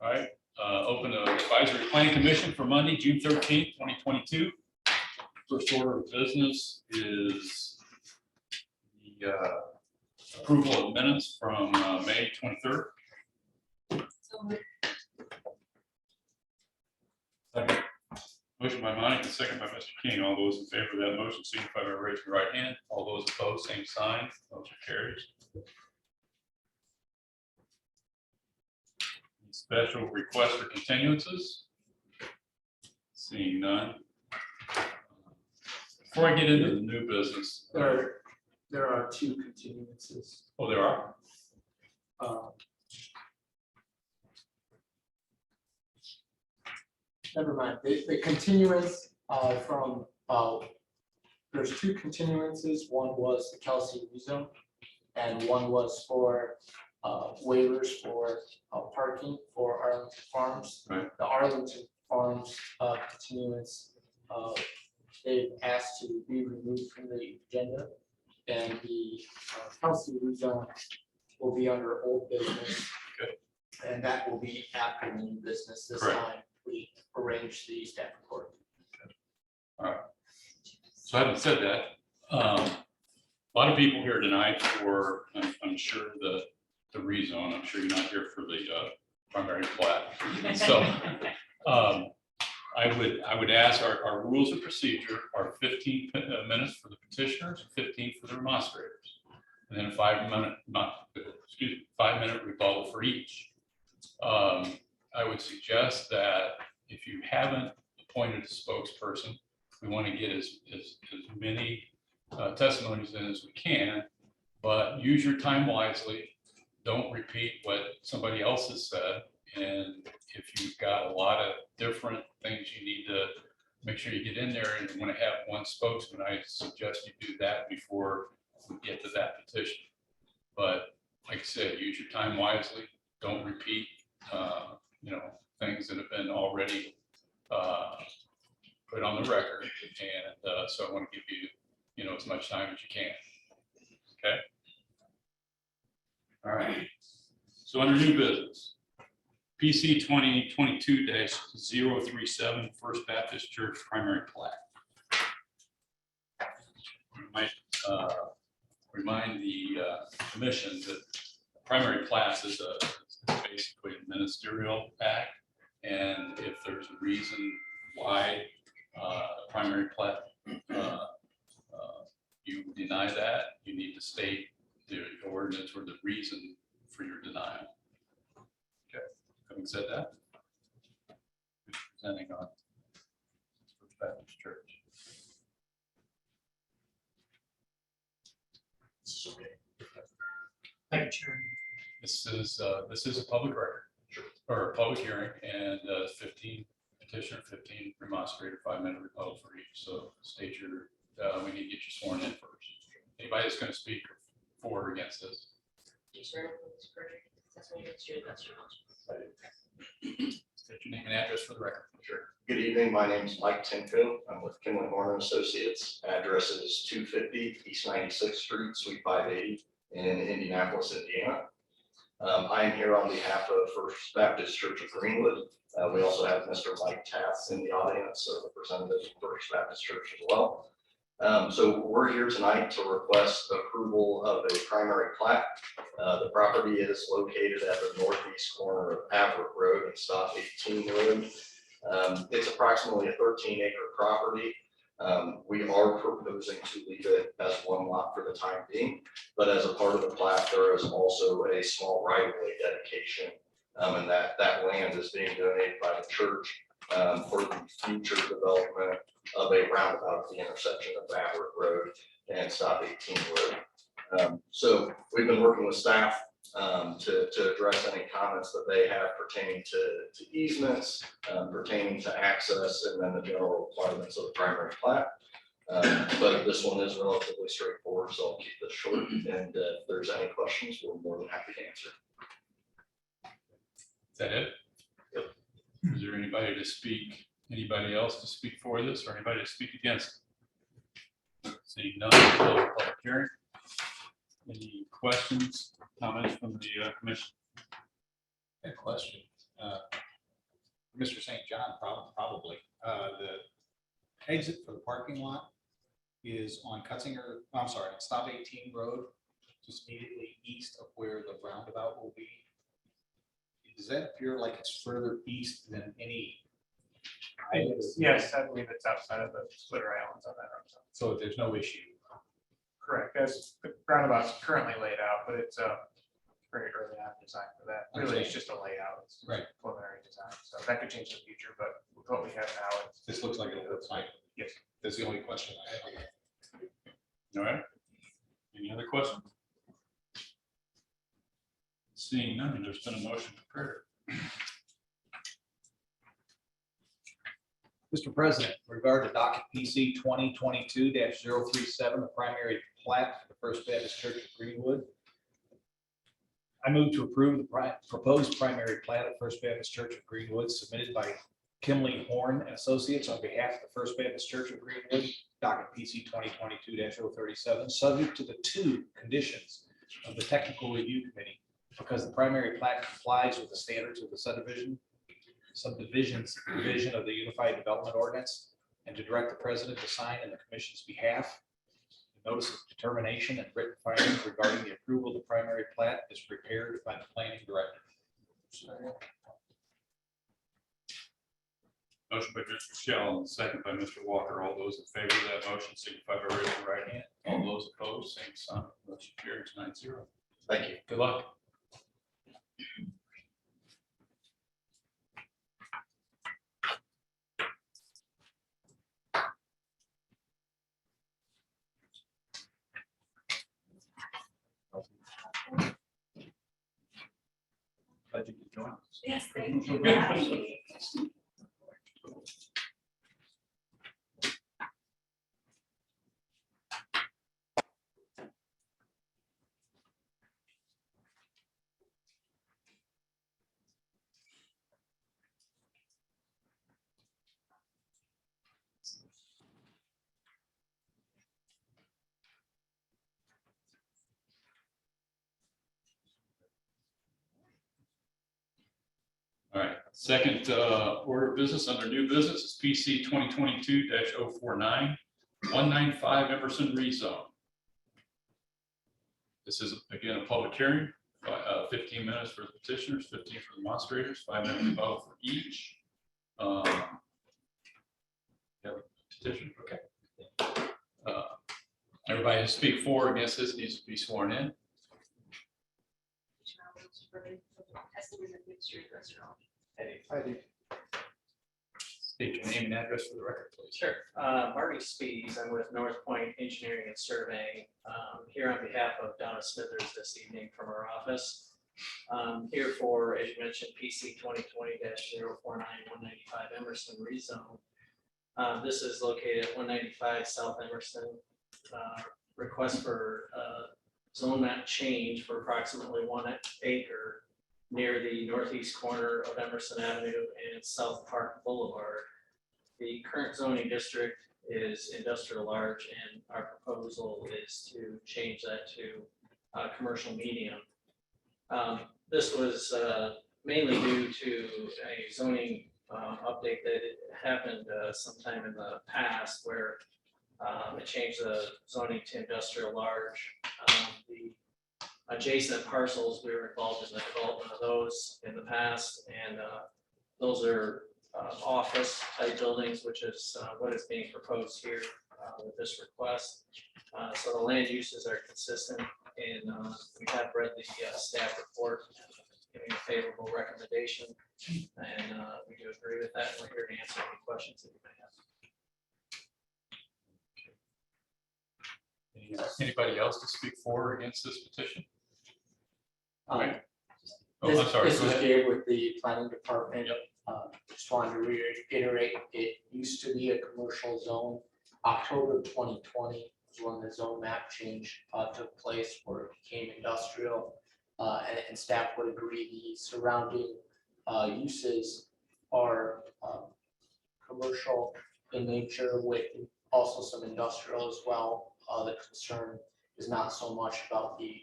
All right, open the advisory planning commission for Monday, June 13th, 2022. First order of business is the approval of minutes from May 23rd. Second. Motion by Monica, second by Mr. King. All those in favor of that motion signify by raising your right hand. All those opposed, same sign. Motion carries. Special request for continuances? Seeing none. Before I get into the new business. There are two continuances. Oh, there are? Never mind. The continuance from there's two continuances. One was the Kelsey rezone, and one was for waivers for parking for Arlington Farms. Right. The Arlington Farms continuance, they've asked to be removed from the agenda, and the Kelsey rezone will be under old business. Okay. And that will be after new business this Correct. time. We arrange the staff report. All right. So having said that, a lot of people here tonight for, I'm sure the rezone. I'm sure you're not here for the primary plat. So I would ask our rules of procedure are 15 minutes for the petitioners, 15 for the remonstrators, and then a 5-minute rebuttal for each. I would suggest that if you haven't appointed a spokesperson, we want to get as many testimonies in as we can, but use your time wisely. Don't repeat what somebody else has said. And if you've got a lot of different things you need to make sure you get in there and you want to have one spokesman, I suggest you do that before we get to that petition. But like I said, use your time wisely. Don't repeat things that have been already put on the record. And so I want to give you, as much time as you can. Okay. All right. So under new business, PC 2022-037 First Baptist Church primary plat. I might remind the commission that primary plat is basically a ministerial act, and if there's a reason why primary plat you deny that, you need to state the ordinance or the reason for your denial. Okay, having said that, presenting on First Baptist Church. Thank you, Chairman. This is a public record, or a public hearing, and 15 petitioner, 15 remonstrator, 5-minute rebuttal for each. So state your, we need to get you sworn in first. Anybody that's going to speak for or against this? State your name and address for the record. Sure. Good evening. My name is Mike Tinko. I'm with Kinley Horner Associates. Address is 250 East 96th Street, Suite 580 in Indianapolis, Indiana. I am here on behalf of First Baptist Church of Greenwood. We also have Mr. Mike Tass in the audience, a representative of First Baptist Church as well. So we're here tonight to request approval of a primary plat. The property is located at the northeast corner of Averitt Road and Stop 18 Road. It's approximately a 13-acre property. We are proposing to leave it as one lot for the time being, but as a part of the plat, there is also a small right-of-way dedication, and that land is being donated by the church for the future development of a roundabout at the intersection of Averitt Road and Stop 18 Road. So we've been working with staff to address any comments that they have pertaining to easements, pertaining to access, and then the general requirements of the primary plat. But this one is relatively straightforward, so I'll keep this short. And if there's any questions, we're more than happy to answer. Is that it? Yep. Is there anybody else to speak for this, or anybody to speak against it? Seeing none, public hearing. Any questions, comments from the commission? A question. Mr. St. John, probably. The exit for the parking lot is on Stop 18 Road, just immediately east of where the roundabout will be. Does that appear like it's further east than any? Yes, I believe it's outside of the splitter islands on that road. So there's no issue. Correct, as the roundabout's currently laid out, but it's very early on design for that. Really, it's just a layout, it's Right. preliminary design, so that could change in the future, but with what we have now, it's. This looks like it'll work fine. Yes. That's the only question I have. All right. Any other questions? Seeing none, there's been a motion prepared. Mr. President, with regard to docket PC 2022-037, the primary plat for the First Baptist Church of Greenwood. I move to approve the proposed primary plat of First Baptist Church of Greenwood submitted by Kimley Horn and Associates on behalf of the First Baptist Church of Greenwood, docket PC 2022-037, subject to the two conditions of the Technical Review Committee, because the primary plat complies with the standards of the subdivisions division of the Unified Development Ordinance, and to direct the president to sign in the commission's behalf. The notice of determination and written findings regarding the approval of the primary plat is prepared by the planning director. Motion by Mr. Shell and second by Mr. Walker. All those in favor of that motion signify by raising your right hand. All those opposed, same sign. Motion carries 9-0. Thank you. Good luck. Glad you could join us. Yes, thank you. Bye. All right, second order of business under new business is PC 2022-049, 195 Emerson rezone. This is again a public hearing, 15 minutes for the petitioners, 15 for the demonstrators, 5 minutes rebuttal for each. You have a petition, okay. Everybody who speak for or against this needs to be sworn in. State your name and address for the record, please. Sure. Marty Spees, I'm with North Point Engineering and Surveying, here on behalf of Donna Smithers this evening from our office. Here for, as you mentioned, PC 2020-049 195 Emerson rezone. This is located at 195 South Emerson. Request for zone map change for approximately 1 acre near the northeast corner of Emerson Avenue and South Park Boulevard. The current zoning district is industrial large, and our proposal is to change that to commercial medium. This was mainly due to a zoning update that happened sometime in the past where it changed the zoning to industrial large. The adjacent parcels, we were involved in the development of those in the past, and those are office type buildings, which is what is being proposed here with this request. So the land uses are consistent, and we have read the staff report giving a favorable recommendation, and we do agree with that. We're here to answer any questions that you may have. Anybody else to speak for or against this petition? Right. Oh, I'm sorry. This Go is ahead. Gabe with the planning department. Yep. Just wanted to reiterate, it used to be a commercial zone. October 2020 was when the zone map change took place where it became industrial. And staff would agree the surrounding uses are commercial in nature with also some industrial as well. The concern is not so much about the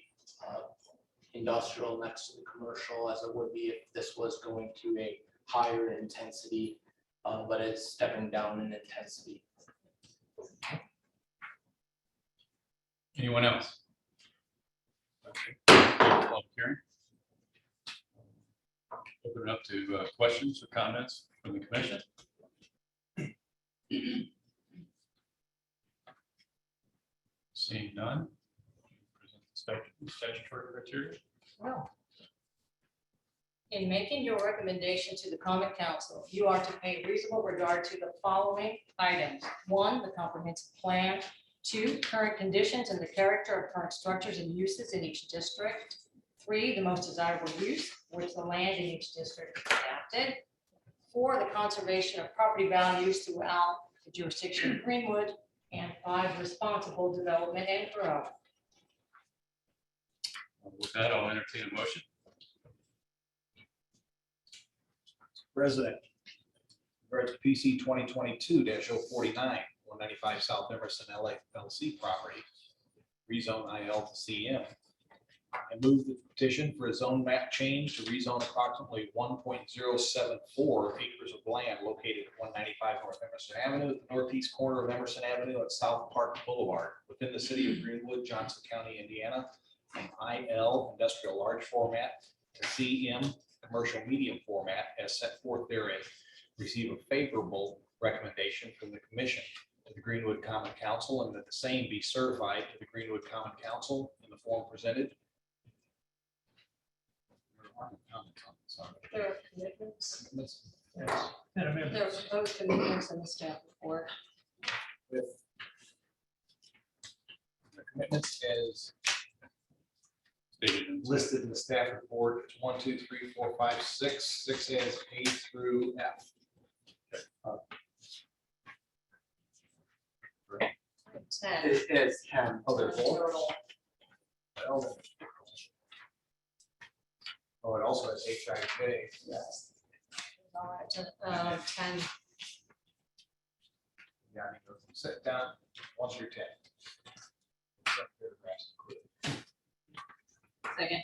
industrial next to the commercial as it would be if this was going to a higher intensity, but it's stepping down in intensity. Anyone else? Okay. Public hearing. Open it up to questions or comments from the commission. Seeing none. Present the statutory criteria. Well, in making your recommendation to the common council, you are to pay reasonable regard to the following items. 1, the comprehensive plan. 2, current conditions and the character of current structures and uses in each district. 3, the most desirable use, which the land in each district is adapted. 4, the conservation of property values throughout the jurisdiction of Greenwood. And 5, responsible development and growth. With that, I'll entertain a motion. President, in regards to PC 2022-049, 195 South Emerson LLC property, rezone IL to CM. I move the petition for a zone map change to rezone approximately 1.074 acres of land located at 195 North Emerson Avenue, at the northeast corner of Emerson Avenue and South Park Boulevard, within the city of Greenwood, Johnson County, Indiana, from IL industrial large format to CM commercial medium format as set forth therein. Receive a favorable recommendation from the commission to the Greenwood Common Council, and that the same be certified to the Greenwood Common Council in the form presented. There are commitments. Yes. There are proposed commitments in the staff report. With the commitments as Stated in listed in the staff report, it's 1, 2, 3, 4, 5, 6. 6 as A through F. 10. It is 10. Oh, there's more? Total. Oh, it also has HIJ. Yes. All right, to, 10. Yeah, I need to sit down 1 through 10. Second.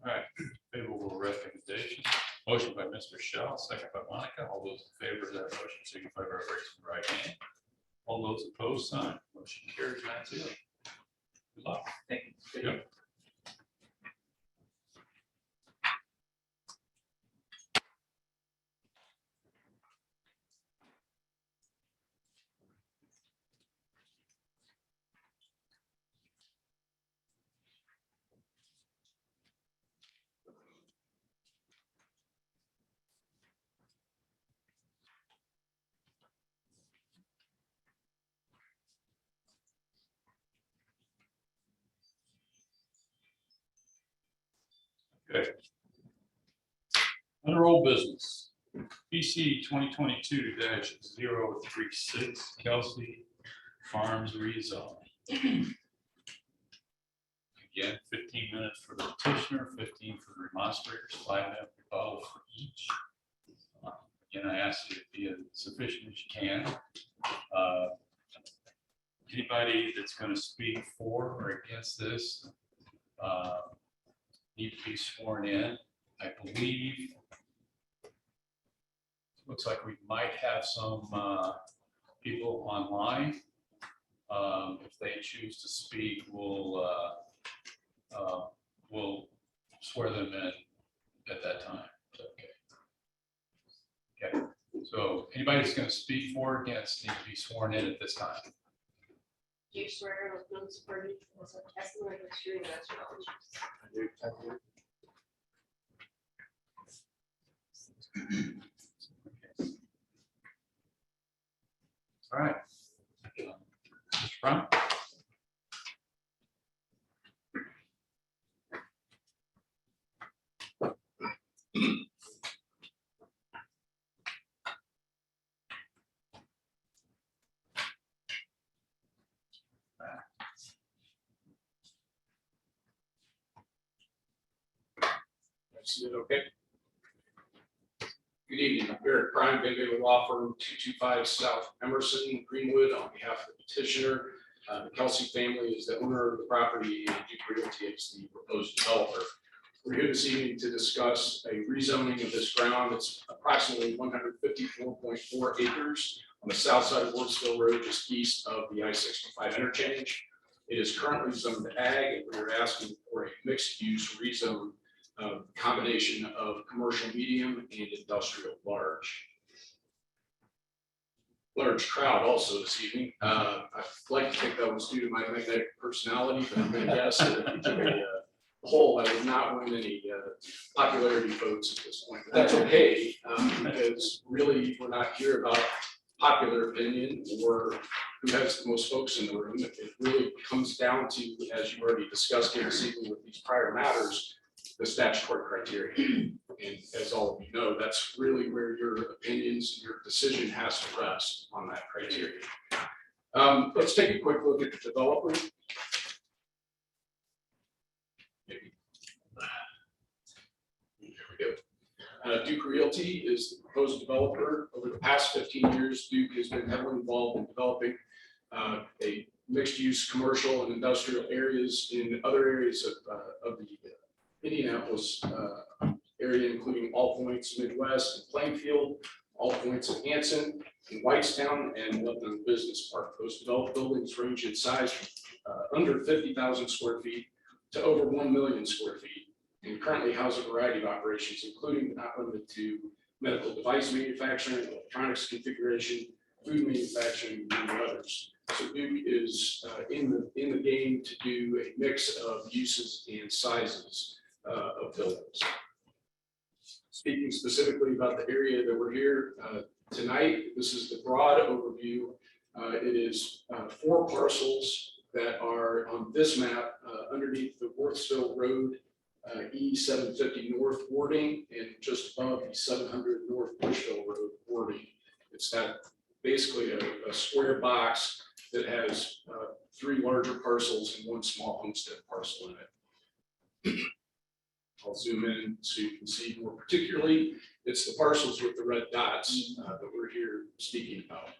All right, favorable recommendation. Motion by Mr. Shell, second by Monica. All those in favor of that motion signify by raising the right hand. All those opposed, sign. Motion carries 9-0. Good luck. Thank you. Yep. Okay. Under old business, PC 2022-036 Kelsey Farms rezone. Again, 15 minutes for the petitioner, 15 for the remonstrators, 5-minute rebuttal for each. Again, I ask you to be as sufficient as you can. Anybody that's going to speak for or against this need to be sworn in. I believe, looks like we might have some people online. If they choose to speak, we'll swear them in at that time. Okay. Okay. So anybody that's going to speak for or against need to be sworn in at this time. Do you swear with no supporting testimony that's true, that's your All right. Mr. Brown? Is it okay? Good evening, I'm Eric Prime, Big with Law Firm 225 South Emerson, Greenwood, on behalf of the petitioner. The Kelsey family is the owner of the property, and Duke Realty is the proposed developer. We're here this evening to discuss a rezoning of this ground. It's approximately 154.4 acres on the south side of Wardsville Road, just east of the I-65 interchange. It is currently zoned ag, and we're asking for a mixed-use rezone, combination of commercial medium and industrial large. Large crowd also this evening. I'd like to think that was due to my magnetic personality, but I'm going to guess that if you took a poll, I would not win any popularity votes at this point. But that's okay, because really we're not here about popular opinion or who has the most folks in the room. It really comes down to, as you've already discussed here this evening with these prior matters, the statutory criteria. And as all of you know, that's really where your opinions, your decision has to rest on that criteria. Let's take a quick look at the developer. Maybe. There we go. Duke Realty is the proposed developer. Over the past 15 years, Duke has been heavily involved in developing a mixed-use commercial and industrial areas in other areas of the Indianapolis area, including All Points Midwest and Plainfield, All Points in Hanson, in Whitestown, and Lebanon Business Park. Those developed buildings range in size from under 50,000 square feet to over 1 million square feet, and currently house a variety of operations, including but not limited to medical device manufacturing, electronics configuration, food manufacturing, and others. So Duke is in the game to do a mix of uses and sizes of buildings. Speaking specifically about the area that we're here tonight, this is the broad overview. It is 4 parcels that are on this map underneath the Wardsville Road E750 North warding and just above the 700 North Bushville Road warding. It's that basically a square box that has 3 larger parcels and 1 small homestead parcel in it. I'll zoom in so you can see more particularly. It's the parcels with the red dots that we're here speaking about.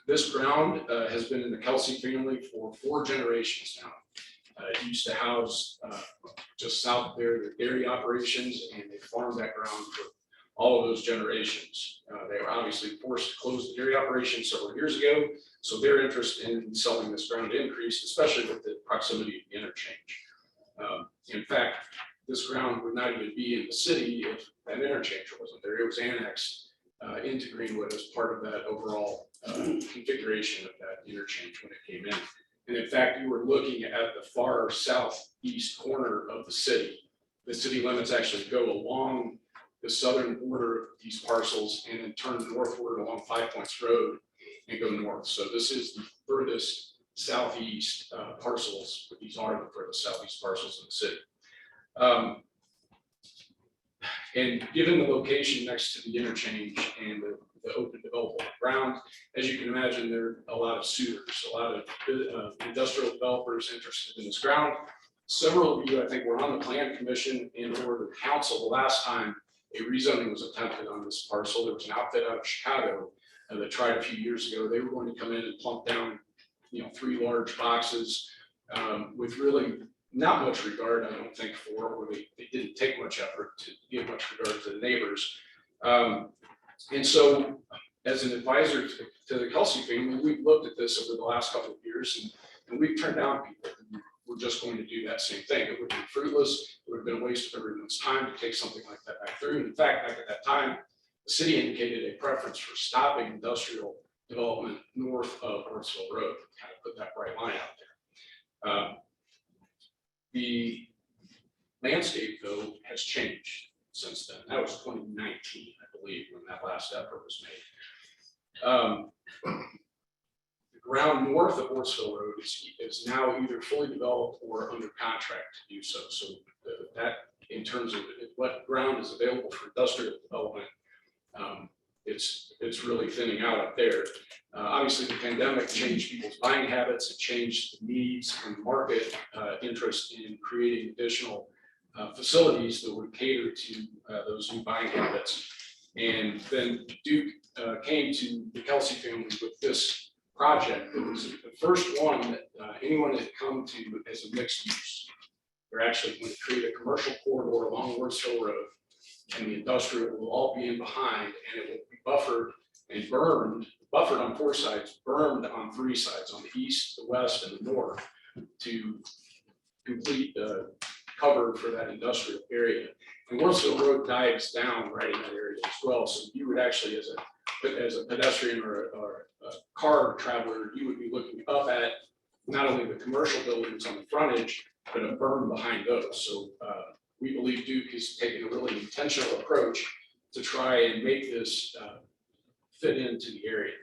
This ground has been in the Kelsey family for 4 generations now. It used to house just south there the dairy operations, and they farmed that ground for all of those generations. They were obviously forced to close the dairy operation several years ago, so their interest in selling this ground increased, especially with the proximity of the interchange. In fact, this ground would not even be in the city if that interchange wasn't there. It was annexed into Greenwood as part of that overall configuration of that interchange when it came in. And in fact, you were looking at the far southeast corner of the city. The city limits actually go along the southern border of these parcels and then turn northward along 5 Points Road and go north. So this is the furthest southeast parcels, but these are the furthest southeast parcels in the city. And given the location next to the interchange and the open developable ground, as you can imagine, there are a lot of suitors, a lot of industrial developers interested in this ground. Several of you, I think, were on the plan commission and or the council the last time a rezoning was attempted on this parcel. There was an outfit out of Chicago that tried a few years ago. They were going to come in and plunk down 3 large boxes with really not much regard, I don't think, for, or they didn't take much effort to give much regard to the neighbors. And so as an advisor to the Kelsey family, we've looked at this over the last couple of years and we've turned down people who were just going to do that same thing. It would have been fruitless. It would have been a waste of everyone's time to take something like that back through. And in fact, back at that time, the city indicated a preference for stopping industrial development north of Wardsville Road, kind of put that bright line out there. The landscape, though, has changed since then. That was 2019, I believe, when that last effort was made. The ground north of Wardsville Road is now either fully developed or under contract to do so. So that, in terms of what ground is available for industrial development, it's really thinning out up there. Obviously, the pandemic changed people's buying habits. It changed the needs from the market interest in creating additional facilities that would cater to those new buying habits. And then Duke came to the Kelsey family with this project. It was the first one that anyone had come to as a mixed use. They're actually going to create a commercial corridor along Woods Hill Road, and the industrial will all be in behind, and it will be buffered and buffered on 4 sides, bermed on 3 sides, on the east, the west, and the north, to complete cover for that industrial area. And Woods Hill Road dives down right in that area as well. So you would actually, as a pedestrian or a car traveler, you would be looking up at not only the commercial buildings on the frontage, but a berm behind those. So we believe Duke is taking a really intentional approach to try and make this fit into the area.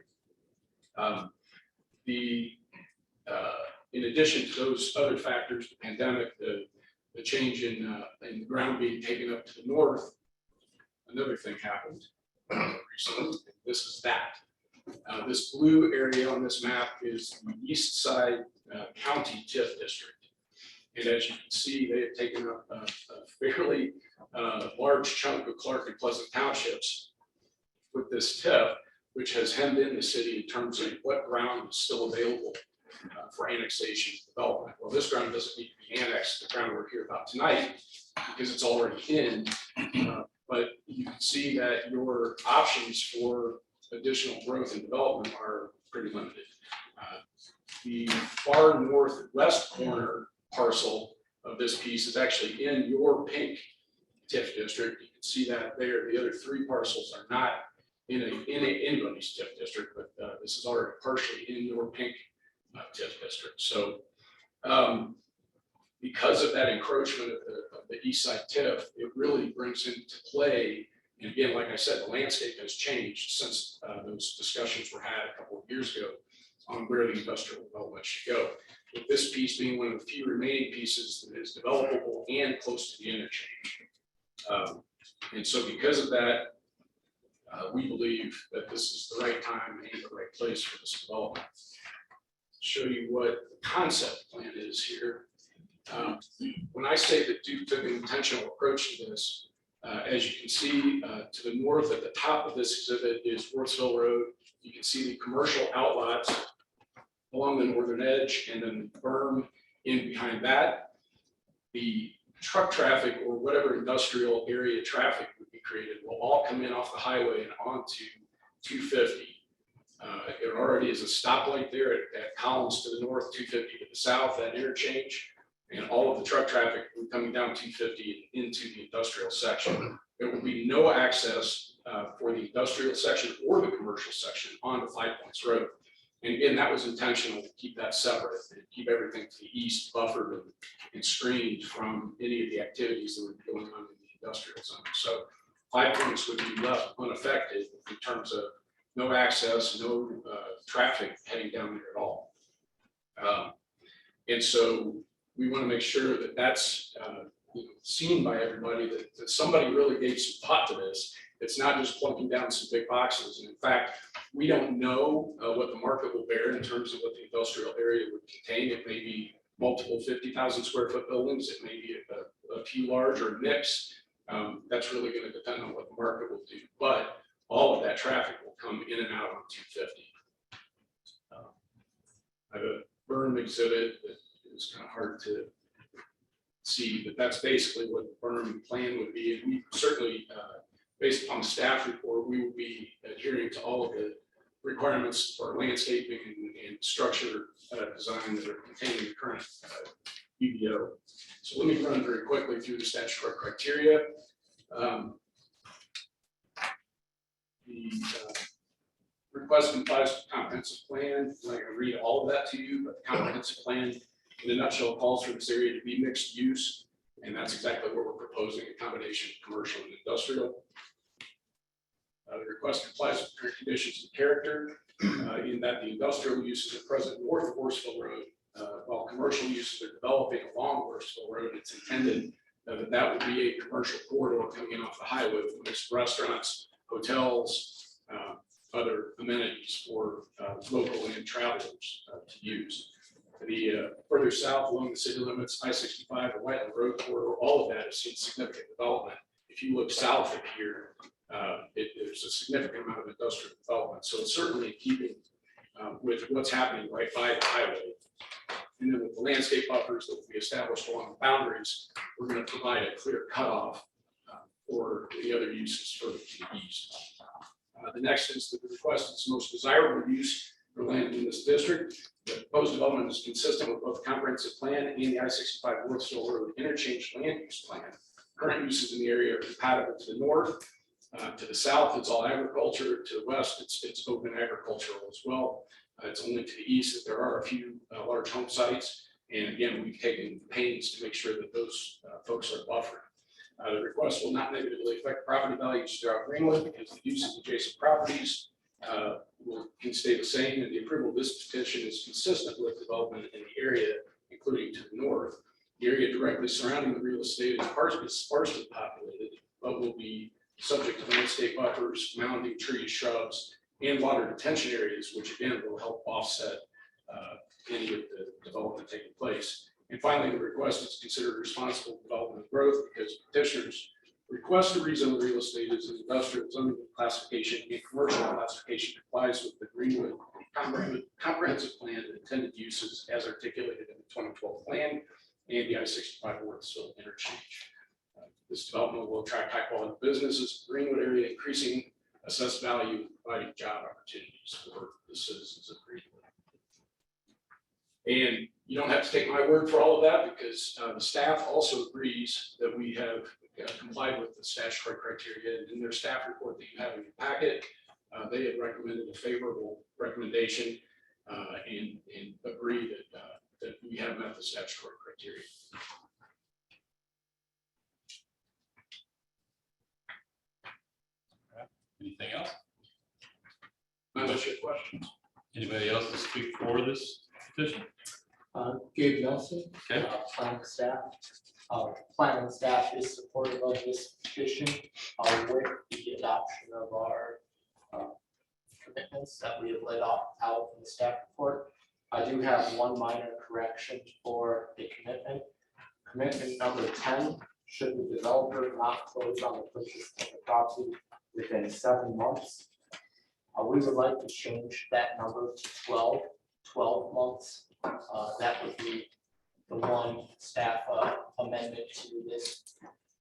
In addition to those other factors, the pandemic, the change in the ground being taken up to the north, another thing happened recently. This is that. This blue area on this map is the east side county TIF district. And as you can see, they have taken up a fairly large chunk of Clark and Pleasant townships with this TIF, which has hemmed in the city in terms of what ground is still available for annexation development. Well, this ground doesn't need to be annexed, the ground we're here about tonight, because it's already in. But you can see that your options for additional growth and development are pretty limited. The far northwest corner parcel of this piece is actually in your pink TIF district. You can see that there. The other 3 parcels are not in anybody's TIF district, but this is already partially in your pink TIF district. So because of that encroachment of the east side TIF, it really brings into play, and again, like I said, the landscape has changed since those discussions were had a couple of years ago on where the industrial development should go. With this piece being one of the few remaining pieces that is developable and close to the interchange. And so because of that, we believe that this is the right time and the right place for this development. Show you what the concept plan is here. When I say that Duke took an intentional approach to this, as you can see to the north at the top of this exhibit is Woods Hill Road. You can see the commercial outlots along the northern edge, and then the berm in behind that. The truck traffic or whatever industrial area traffic would be created will all come in off the highway and onto 250. There already is a stoplight there at Collins to the north, 250 to the south, that interchange. And all of the truck traffic will be coming down 250 into the industrial section. There will be no access for the industrial section or the commercial section onto 5 Points Road. And again, that was intentional to keep that separate and keep everything to the east buffered and screened from any of the activities that would be going on in the industrial zone. So 5 Points would be left unaffected in terms of no access, no traffic heading down there at all. And so we want to make sure that that's seen by everybody, that somebody really gave some thought to this. It's not just plunking down some big boxes. And in fact, we don't know what the market will bear in terms of what the industrial area would contain. It may be multiple 50,000 square foot buildings. It may be a few large or a mix. That's really going to depend on what the market will do. But all of that traffic will come in and out on 250. I have a berm exhibit that is kind of hard to see, but that's basically what the berm plan would be. And we certainly, based upon the staff report, we will be adhering to all of the requirements for landscaping and structure design that are contained in the current UDO. So let me run very quickly through the statutory criteria. The request complies with the comprehensive plan. I'm not going to read all of that to you, but the comprehensive plan in a nutshell calls for this area to be mixed use. And that's exactly what we're proposing, a combination of commercial and industrial. The request complies with current conditions and character in that the industrial uses are present north of Horseville Road, while commercial uses are developing along Horseville Road. It's intended that would be a commercial corridor coming in off the highway with mixed restaurants, hotels, other amenities for local and travelers to use. The further south along the city limits, I-65, the Whiteland Road corridor, all of that has seen significant development. If you look south of here, there's a significant amount of industrial development. So it's certainly in keeping with what's happening right by the highway. And then with the landscape buffers that will be established along the boundaries, we're going to provide a clear cutoff for the other uses further to the east. The next is the request is the most desirable use for land in this district. The proposed development is consistent with both the comprehensive plan and the I-65 Northville Road interchange land use plan. Current uses in the area are compatible to the north. To the south, it's all agriculture. To the west, it's open agricultural as well. It's only to the east that there are a few large home sites. And again, we've taken pains to make sure that those folks are buffered. The request will not negatively affect property values throughout Greenwood because the use of adjacent properties can stay the same, and the approval of this petition is consistent with development in the area, including to the north. The area directly surrounding the real estate is sparsely populated, but will be subject to landscape buffers, mounding trees, shrubs, and water detention areas, which again will help offset any of the development taking place. And finally, the request is considered responsible development growth because petitioners request to rezone the real estate as an industrial zoning classification and commercial classification complies with the Greenwood comprehensive plan and intended uses as articulated in the 2012 plan and the I-65 Northville interchange. This development will attract high quality businesses in the Greenwood area, increasing assessed value, and providing job opportunities for the citizens of Greenwood. And you don't have to take my word for all of that because the staff also agrees that we have complied with the statutory criteria. And in their staff report that you have in your packet, they have recommended a favorable recommendation and agree that we have met the statutory criteria. Anything else? Unless you have questions. Anybody else to speak for this petition? Gabe Nelson, Okay. planning staff. Planning staff is supportive of this petition with the adoption of our commitments that we have laid out in the staff report. I do have one minor correction for the commitment. Commitment number 10, should the developer not close on the purchase of the property within 7 months, we would like to change that number to 12 months. That would be the one staff amendment to this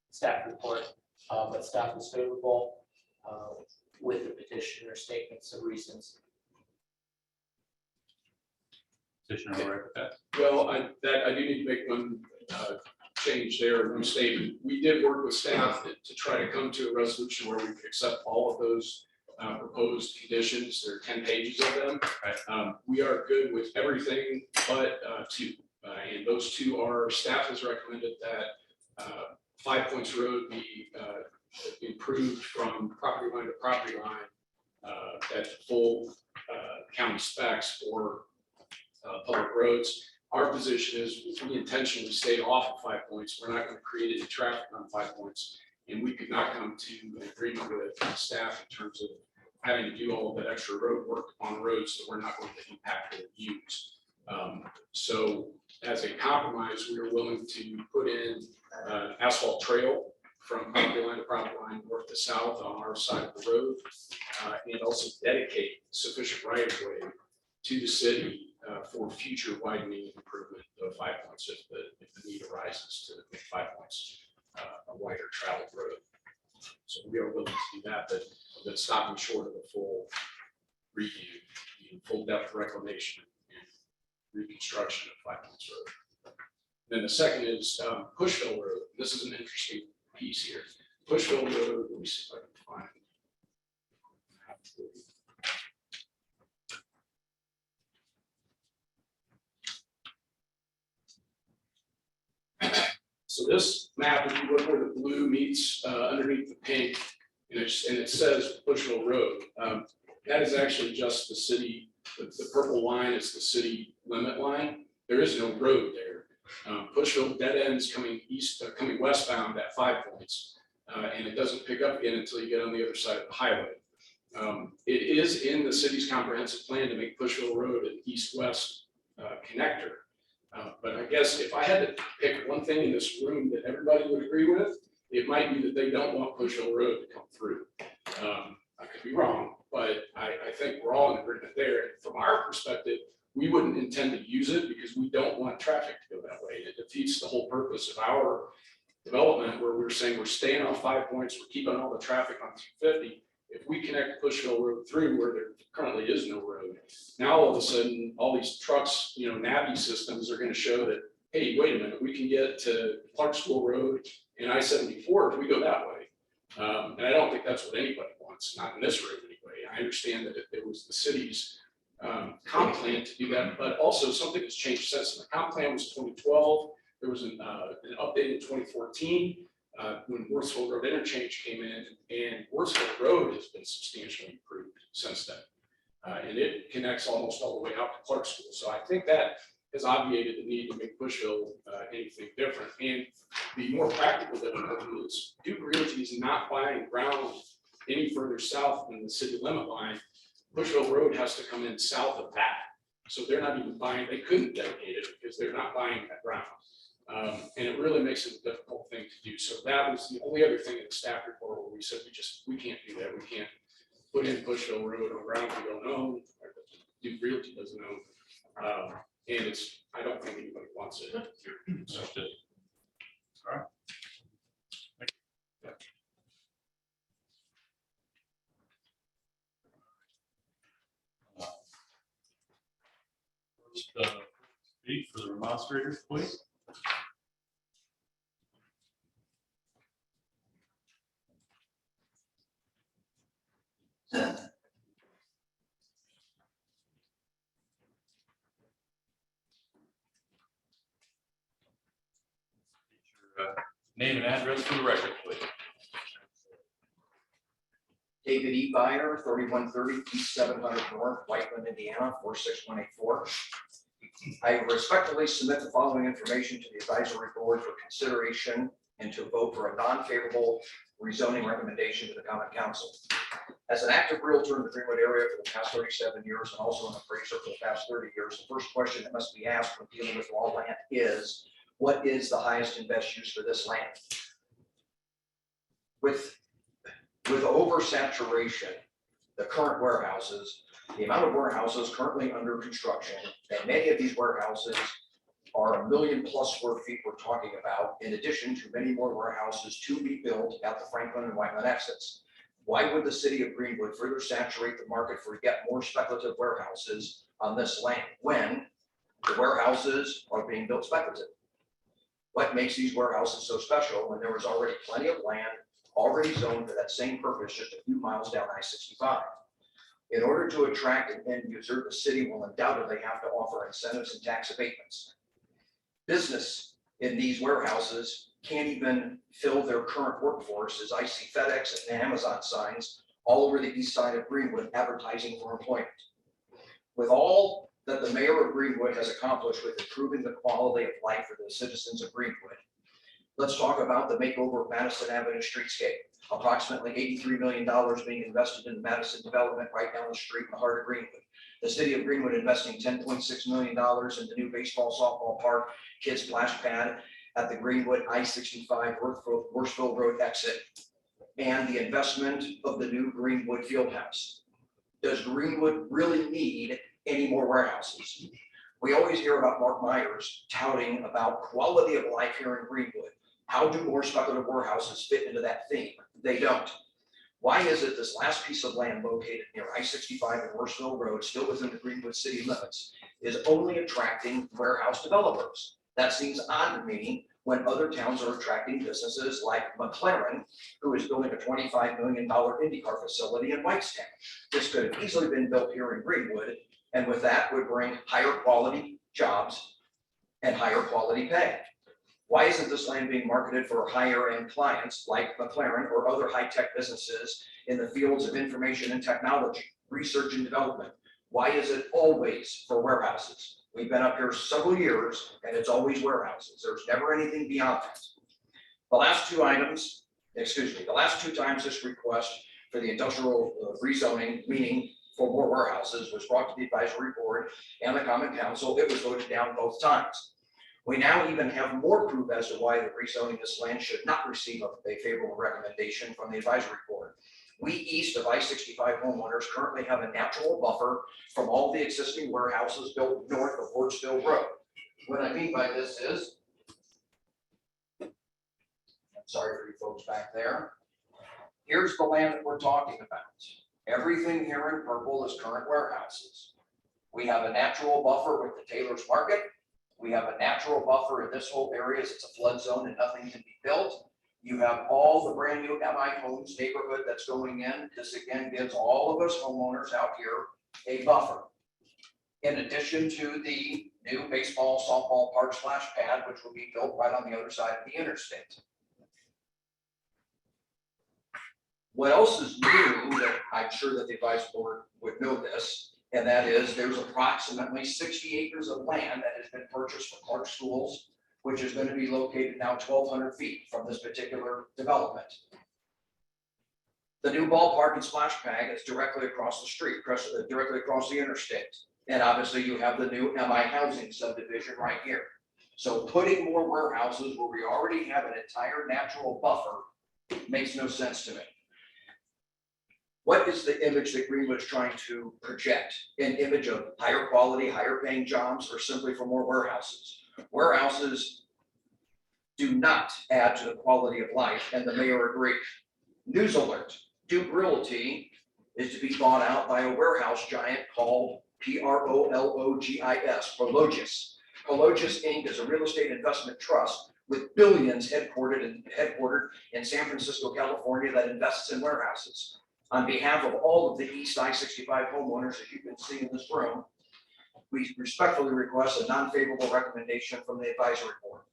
staff report, but staff is favorable with the petitioner statements of reasons. Petitioner, all right with that? Well, I do need to make one change there, one statement. We did work with staff to try to come to a resolution where we could accept all of those proposed conditions. There are 10 pages of them. Right. We are good with everything but 2. And those 2 are, staff has recommended that 5 Points Road be improved from property line to property line at full county specs for public roads. Our position is we intentionally stayed off of 5 Points. We're not going to create any traffic on 5 Points. And we could not come to an agreement with staff in terms of having to do all of that extra road work on roads that we're not going to impact or use. So as a compromise, we are willing to put in asphalt trail from property line to property line, north to south on our side of the road, and also dedicate sufficient right of way to the city for future widening and improvement of 5 Points if the need arises to make 5 Points a wider traveled road. So we are willing to do that, but stopping short of a full review, full depth reclamation and reconstruction of 5 Points Road. Then the second is Pushville Road. This is an interesting piece here. Pushville Road, let me see if I can find it. So this map, if you look where the blue meets underneath the pink, and it says Pushville Road, that is actually just the city. The purple line is the city limit line. There is no road there. Pushville dead ends coming westbound at 5 Points, and it doesn't pick up again until you get on the other side of the highway. It is in the city's comprehensive plan to make Pushville Road an east-west connector. But I guess if I had to pick one thing in this room that everybody would agree with, it might be that they don't want Pushville Road to come through. I could be wrong, but I think we're all in agreement there. And from our perspective, we wouldn't intend to use it because we don't want traffic to go that way. It defeats the whole purpose of our development where we're saying we're staying on 5 Points, we're keeping all the traffic on 250. If we connect Bushville Road through where there currently is no road, now all of a sudden, all these trucks, Navi systems are going to show that, hey, wait a minute, we can get to Clark School Road and I-74 if we go that way. And I don't think that's what anybody wants, not in this road anyway. I understand that it was the city's comp plan to do that, but also something has changed since. The comp plan was 2012. There was an update in 2014 when Worthsville Road interchange came in, and Worthsville Road has been substantially improved since then. And it connects almost all the way out to Clark School. So I think that has obviated the need to make Bushville anything different. And the more practical difficulty is Duke Realty is not buying ground any further south than the city limit line. Bushville Road has to come in south of that. So they're not even buying, they couldn't dedicate it because they're not buying that ground. And it really makes it a difficult thing to do. So that was the only other thing in the staff report where we said, we can't do that. We can't put in Bushville Road on ground we don't own, or Duke Realty doesn't own. And I don't think anybody wants it. So, All right. First, speak for the remonstrators, please. Name and address for the record, please. David E. Byer, 3130 East 700 North, Whiteland, Indiana, 46184. I respectfully submit the following information to the advisory board for consideration and to vote for a non-favorable rezoning recommendation to the common council. As an active realtor in the Greenwood area for the past 37 years and also an appraiser for the past 30 years, the first question that must be asked when dealing with raw land is, what is the highest and best use for this land? With oversaturation, the current warehouses, the amount of warehouses currently under construction, and many of these warehouses are 1 million+ square feet we're talking about, in addition to many more warehouses to be built at the Franklin and Whiteland exits. Why would the city of Greenwood further saturate the market for yet more speculative warehouses on this land when the warehouses are being built speculative? What makes these warehouses so special when there was already plenty of land already zoned for that same purpose just a few miles down I-65? In order to attract an end user, the city will undoubtedly have to offer incentives and tax abatements. Business in these warehouses can't even fill their current workforce, as I see FedEx and Amazon signs all over the east side of Greenwood advertising for employment. With all that the mayor of Greenwood has accomplished with improving the quality of life for the citizens of Greenwood, let's talk about the makeover of Madison Avenue streetscape. Approximately $83 million being invested in the Madison development right down the street in the heart of Greenwood. The city of Greenwood investing $10.6 million in the new baseball, softball park, kids splash pad at the Greenwood I-65 Worthville Road exit, and the investment of the new Greenwood Fieldhouse. Does Greenwood really need any more warehouses? We always hear about Mark Myers touting about quality of life here in Greenwood. How do more speculative warehouses fit into that theme? They don't. Why is it this last piece of land located near I-65 and Worthville Road, still within the Greenwood city limits, is only attracting warehouse developers? That seems odd to me when other towns are attracting businesses like McLaren, who is building a $25 million IndyCar facility in Whitestown. This could have easily been built here in Greenwood, and with that would bring higher quality jobs and higher quality pay. Why isn't this land being marketed for higher end clients like McLaren or other high-tech businesses in the fields of information and technology, research and development? Why is it always for warehouses? We've been up here several years and it's always warehouses. There's never anything beyond that. The last two times this request for the industrial rezoning, meaning for more warehouses, was brought to the advisory board and the common council, it was voted down both times. We now even have more proof as to why the rezoning this land should not receive a favorable recommendation from the advisory board. We east of I-65 homeowners currently have a natural buffer from all the existing warehouses built north of Wardsville Road. What I mean by this is, I'm sorry for you folks back there. Here's the land that we're talking about. Everything here in purple is current warehouses. We have a natural buffer with the Taylor's Market. We have a natural buffer in this whole area, as it's a flood zone and nothing can be built. You have all the brand new MI Homes neighborhood that's going in. This again gives all of us homeowners out here a buffer. In addition to the new baseball, softball park splash pad, which will be built right on the other side of the interstate. What else is new that I'm sure that the advisory board would know this, and that is there's approximately 60 acres of land that has been purchased for Clark Schools, which is going to be located now 1,200 feet from this particular development. The new ballpark and splash pad is directly across the street, directly across the interstate. And obviously you have the new MI housing subdivision right here. So putting more warehouses where we already have an entire natural buffer makes no sense to me. What is the image that Greenwood's trying to project? An image of higher quality, higher paying jobs, or simply for more warehouses? Warehouses do not add to the quality of life, and the mayor agreed. News alert, Duke Realty is to be bought out by a warehouse giant called Prologis. Prologis Inc. is a real estate investment trust with billions headquartered in San Francisco, California, that invests in warehouses. On behalf of all of the East I-65 homeowners, as you can see in this room, we respectfully request a non-favorable recommendation from the advisory board.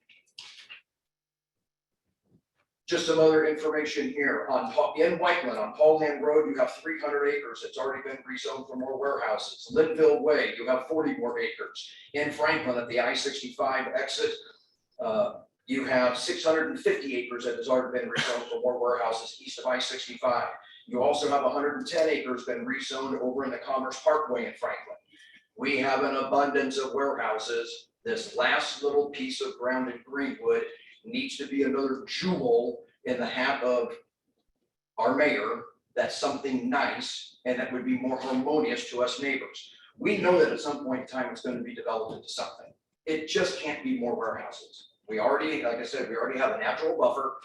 Just some other information here in Whiteland on Paul Land Road, you have 300 acres. It's already been rezoned for more warehouses. Linville Way, you have 40 more acres. In Franklin at the I-65 exit, you have 650 acres that has already been rezoned for more warehouses east of I-65. You also have 110 acres been rezoned over in the Commerce Parkway in Franklin. We have an abundance of warehouses. This last little piece of ground in Greenwood needs to be another jewel in the hat of our mayor. That's something nice and that would be more harmonious to us neighbors. We know that at some point in time it's going to be developed into something. It just can't be more warehouses. We already, like I said, we already have a natural buffer,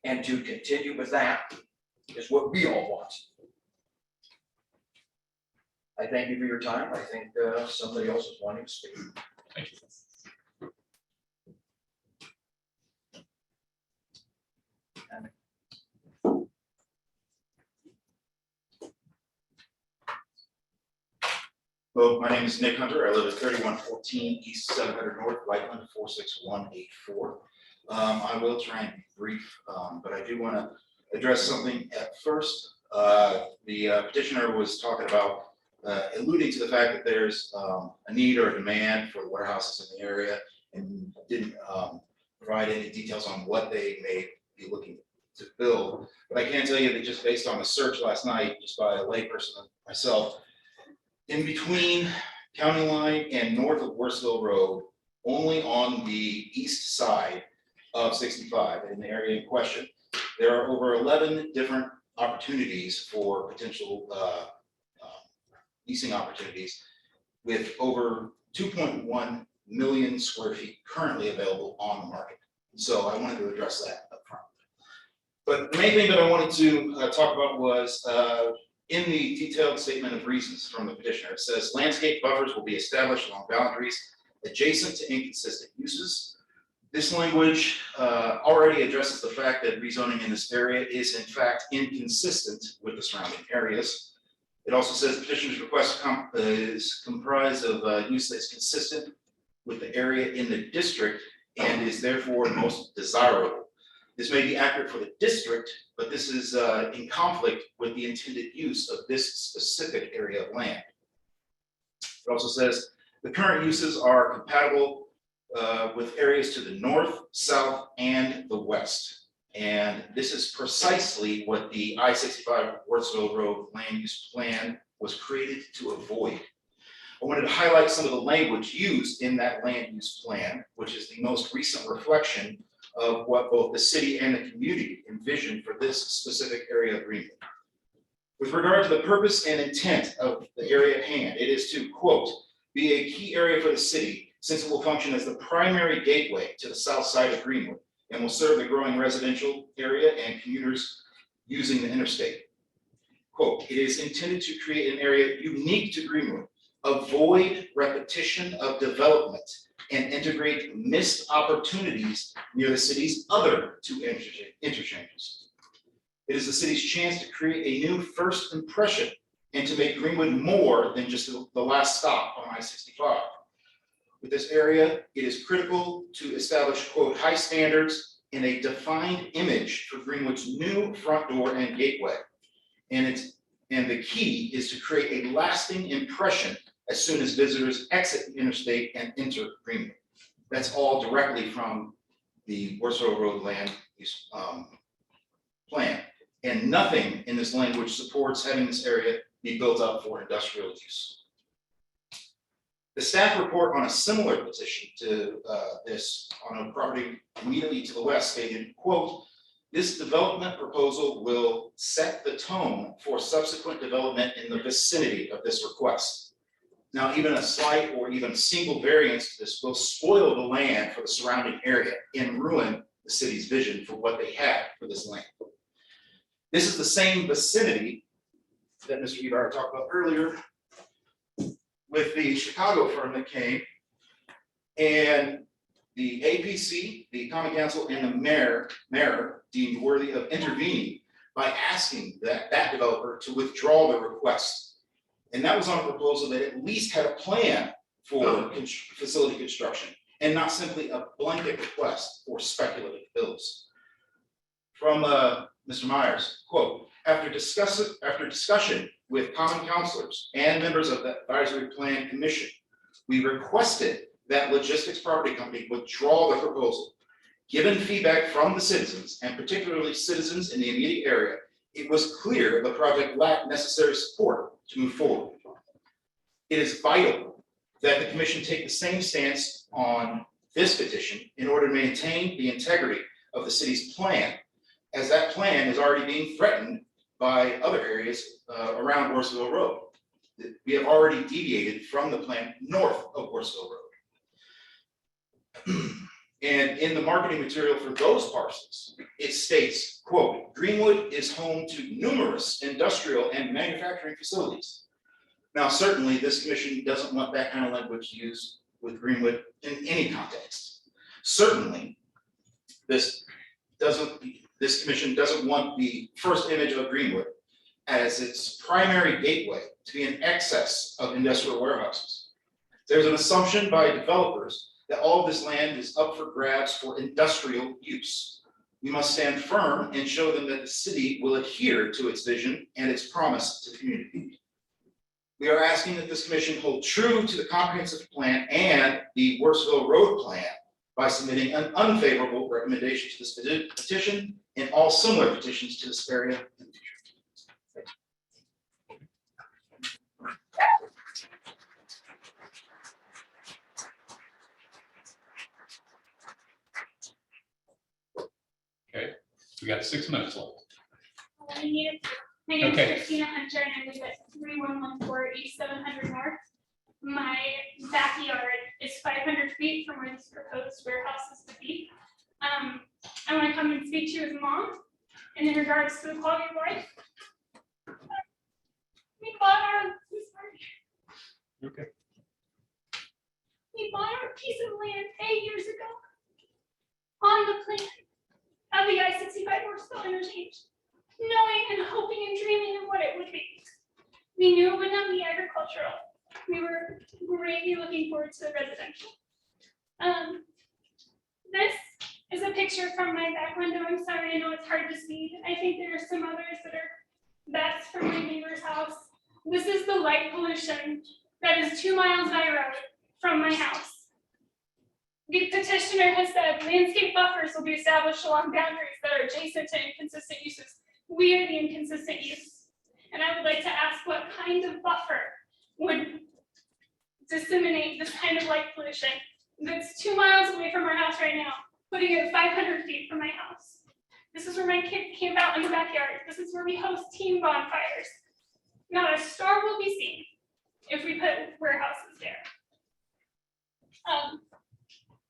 and to continue with that is what we all want. I thank you for your time. I think somebody else is wanting to speak. Thank you. Hello, my name is Nick Hunter. I live at 3114 East 700 North, Whiteland 46184. I will try and be brief, but I do want to address something at first. The petitioner was talking about alluding to the fact that there's a need or a demand for warehouses in the area, and didn't provide any details on what they may be looking to build. But I can tell you that just based on a search last night, just by a layperson like myself, in between County Line and north of Worsville Road, only on the east side of 65 in the area in question, there are over 11 different opportunities for potential leasing opportunities, with over 2.1 million square feet currently available on the market. So I wanted to address that up front. But the main thing that I wanted to talk about was in the detailed statement of reasons from the petitioner. It says landscape buffers will be established along boundaries adjacent to inconsistent uses. This language already addresses the fact that rezoning in this area is in fact inconsistent with the surrounding areas. It also says petitioner's request is comprised of use that's consistent with the area in the district and is therefore most desirable. This may be accurate for the district, but this is in conflict with the intended use of this specific area of land. It also says the current uses are compatible with areas to the north, south, and the west. And this is precisely what the I-65 Wardsville Road land use plan was created to avoid. I wanted to highlight some of the language used in that land use plan, which is the most recent reflection of what both the city and the community envisioned for this specific area of Greenwood. With regard to the purpose and intent of the area at hand, it is to, quote, be a key area for the city since it will function as the primary gateway to the south side of Greenwood and will serve the growing residential area and commuters using the interstate. Quote, it is intended to create an area unique to Greenwood, avoid repetition of development, and integrate missed opportunities near the city's other two interchanges. It is the city's chance to create a new first impression and to make Greenwood more than just the last stop on I-65. With this area, it is critical to establish, quote, high standards and a defined image for Greenwood's new front door and gateway. And the key is to create a lasting impression as soon as visitors exit the interstate and enter Greenwood. That's all directly from the Worsville Road land use plan. And nothing in this language supports having this area be built up for industrial use. The staff report on a similar petition to this on a property immediately to the west stated, quote, this development proposal will set the tone for subsequent development in the vicinity of this request. Now, even a slight or even single variance to this will spoil the land for the surrounding area and ruin the city's vision for what they had for this land. This is the same vicinity that Mr. Ebar talked about earlier with the Chicago firm that came, and the APC, the Common Council, and the mayor deemed worthy of intervening by asking that developer to withdraw the request. And that was on a proposal that at least had a plan for facility construction and not simply a blanket request for speculative builds. From Mr. Myers, quote, after discussion with common councilors and members of the advisory plan commission, we requested that Logistics Property Company withdraw the proposal. Given feedback from the citizens, and particularly citizens in the immediate area, it was clear the project lacked necessary support to move forward. It is vital that the commission take the same stance on this petition in order to maintain the integrity of the city's plan, as that plan is already being threatened by other areas around Worsville Road. We have already deviated from the plan north of Worsville Road. And in the marketing material for those parcels, it states, quote, Greenwood is home to numerous industrial and manufacturing facilities. Now, certainly this commission doesn't want that kind of language used with Greenwood in any context. Certainly, this commission doesn't want the first image of Greenwood as its primary gateway to be in excess of industrial warehouses. There's an assumption by developers that all of this land is up for grabs for industrial use. We must stand firm and show them that the city will adhere to its vision and its promise to the community. We are asking that this commission hold true to the comprehensive plan and the Worsville Road plan by submitting an unfavorable recommendation to this petition and all similar petitions to this area in the future. Okay, we got 6 minutes left. My name is Okay. Christina Hunter and I live at 3114 East 700 North. My backyard is 500 feet from where this proposed warehouse is to be. I want to come and speak to you as a mom. And in regards to the quality of life, we bought our Okay. we bought our piece of land 8 years ago on the plan of the I-65 Worsville interchange, knowing and hoping and dreaming of what it would be. We knew it would not be agricultural. We were really looking forward to the residential. This is a picture from my back window. I'm sorry, I know it's hard to see. I think there are some others that's from my neighbor's house. This is the light pollution that is 2 miles by road from my house. The petitioner has said landscape buffers will be established along boundaries that are adjacent to inconsistent uses. We are the inconsistent use. And I would like to ask what kind of buffer would disseminate this kind of light pollution that's 2 miles away from our house right now, putting it 500 feet from my house. This is where my kids camp out in the backyard. This is where we host team bonfires. not a star will be seen if we put warehouses there.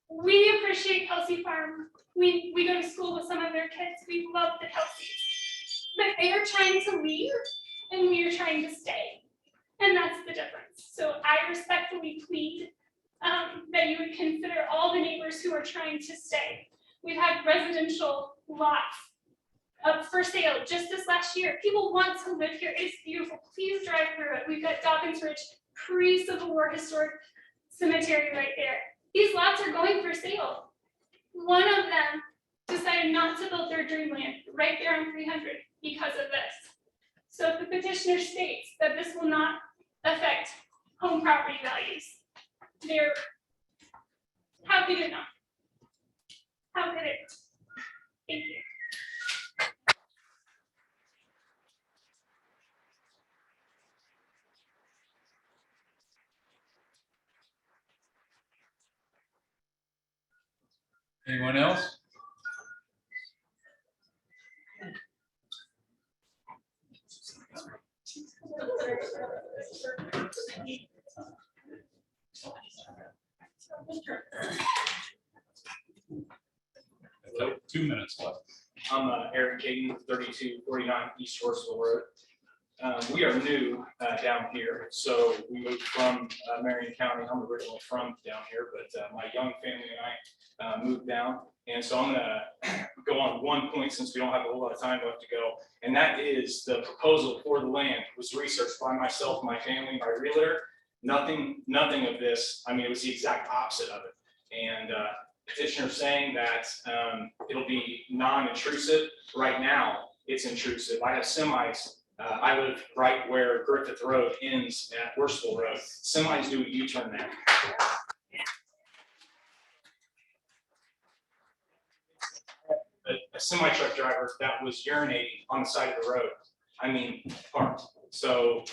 We appreciate Kelsey Farm. We go to school with some of their kids. We love the Kelseys. But they are trying to leave and we are trying to stay. And that's the difference. So I respectfully plead that you would consider all the neighbors who are trying to stay. We've had residential lots up for sale just this last year. People want to live here. It's beautiful. Please drive through it. We've got Dawkins Ridge, pre-Civil War historic cemetery right there. These lots are going for sale. One of them decided not to build their dreamland right there on 300 because of this. So if the petitioner states that this will not affect home property values, they're, how could it not? How could it? Thank you. Anyone else? So, 2 minutes left. I'm Eric Caden, 3249 East Horseville Road. We are new down here, so we moved from Marion County. I'm originally from down here, but my young family and I moved down. And so I'm gonna go on one point since we don't have a whole lot of time left to go. And that is the proposal for the land was researched by myself, my family, my realtor. Nothing of this. I mean, it was the exact opposite of it. And petitioner saying that it'll be non-intrusive. Right now, it's intrusive. I have semis. I live right where Griffith Road ends at Worstville Road. Semis do a U-turn there. A semi truck driver that was urinating on the side of the road. I mean, parked. So,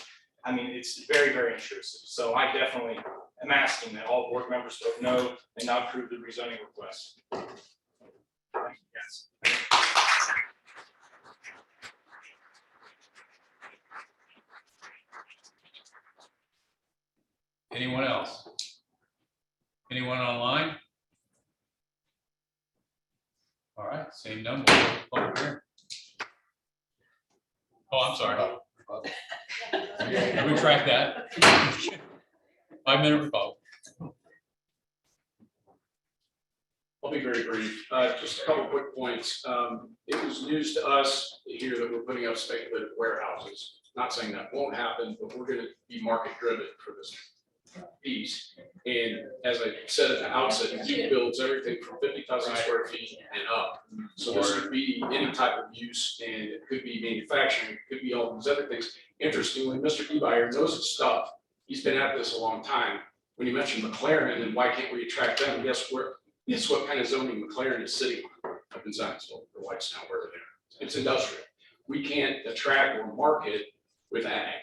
I mean, it's very, very intrusive. So I definitely am asking that all board members vote no and not approve the rezoning request. Yes. Anyone else? Anyone online? All right, same number. Public hearing. Oh, I'm sorry. We track that. 5-minute rebuttal. I'll be very brief. Just a couple quick points. It was news to us here that we're putting up speculative warehouses. Not saying that won't happen, but we're gonna be market driven for this piece. And as I said at the outset, Duke builds everything from 50,000 square feet and up. So this could be any type of use, and it could be manufacturing, it could be all those other things. Interestingly, Mr. Ebuyer knows his stuff. He's been at this a long time. When you mentioned McLaren and why can't we attract them, guess what kind of zoning McLaren is sitting on up in Zionsville or Whitesnale, where they're there. It's industrial. We can't attract or market with ag.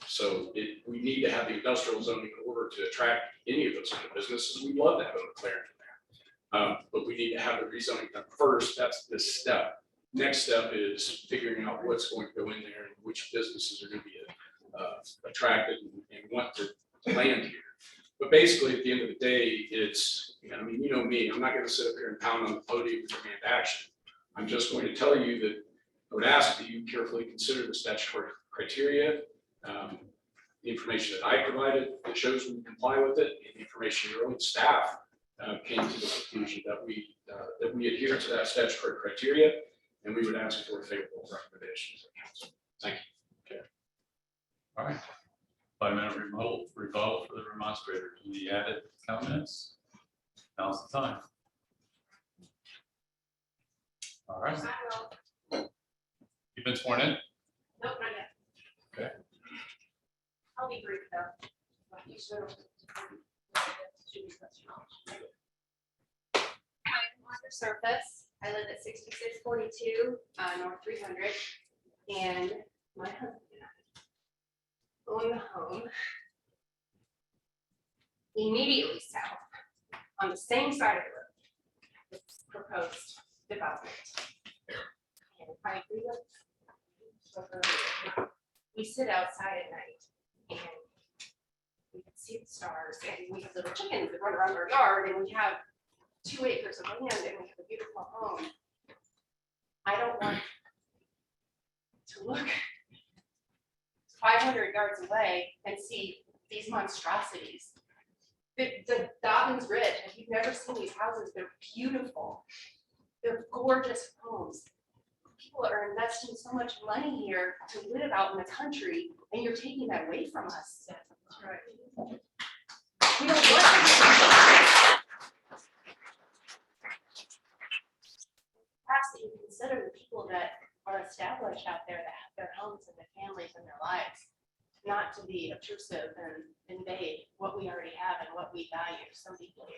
So we need to have the industrial zoning in order to attract any of those kind of businesses. We'd love to have a McLaren in there. But we need to have the rezoning done first. That's this step. Next step is figuring out what's going to go in there and which businesses are going to be attracted and want to land here. But basically, at the end of the day, it's, I mean, you know me, I'm not going to sit up here and pound on the podium and demand action. I'm just going to tell you that I would ask that you carefully consider the statutory criteria, the information that I provided that shows we comply with it, and the information your own staff came to the conclusion that we adhere to that statutory criteria, and we would ask for a favorable recommendation to the council. Thank you. Okay. All right. 5-minute rebuttal for the remonstrator. Any added comments? Now's the time. All right. You've been sworn in? Nope, not yet. Okay. I'll be brief though. I'm on the surface. I live at 6642 North 300, and my husband and I own the home immediately south on the same side of the road. This proposed development. And I agree with we sit outside at night and we can see the stars, and we have little chickens that run around our yard, and we have 2 acres of land, and we have a beautiful home. I don't want to look 500 yards away and see these monstrosities. The Dobbins Ridge, if you've never seen these houses, they're beautiful. They're gorgeous homes. People are investing so much money here to live out in the country, and you're taking that away from us. We don't want perhaps that you consider the people that are established out there, that have their homes and their families and their lives, not to be obtrusive and invade what we already have and what we value so deeply.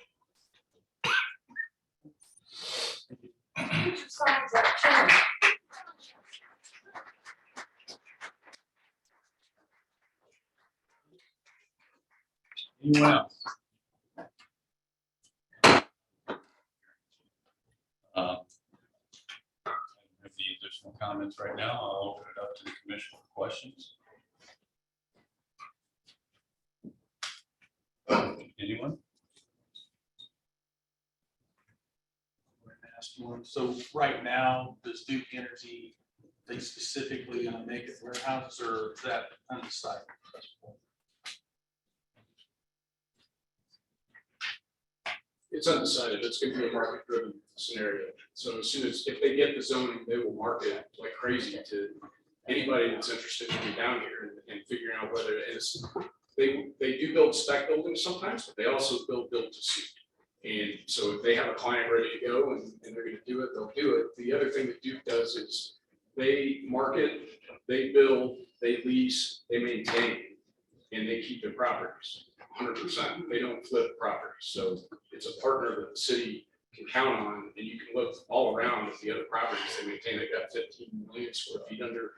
Anyone else? Have the additional comments right now. I'll open it up to the commission for questions. Anyone? So right now, does Duke Energy, they specifically gonna make it warehouses, or is that undecided? It's undecided. It's going to be a market-driven scenario. So as soon as, if they get the zoning, they will market like crazy to anybody that's interested in coming down here and figuring out whether it's, they do build spec buildings sometimes, but they also build to suit. And so if they have a client ready to go and they're going to do it, they'll do it. The other thing that Duke does is they market, they build, they lease, they maintain, and they keep their properties 100%. They don't flip properties. So it's a partner that the city can count on, and you can look all around at the other properties they maintain. They've got 15 million square feet under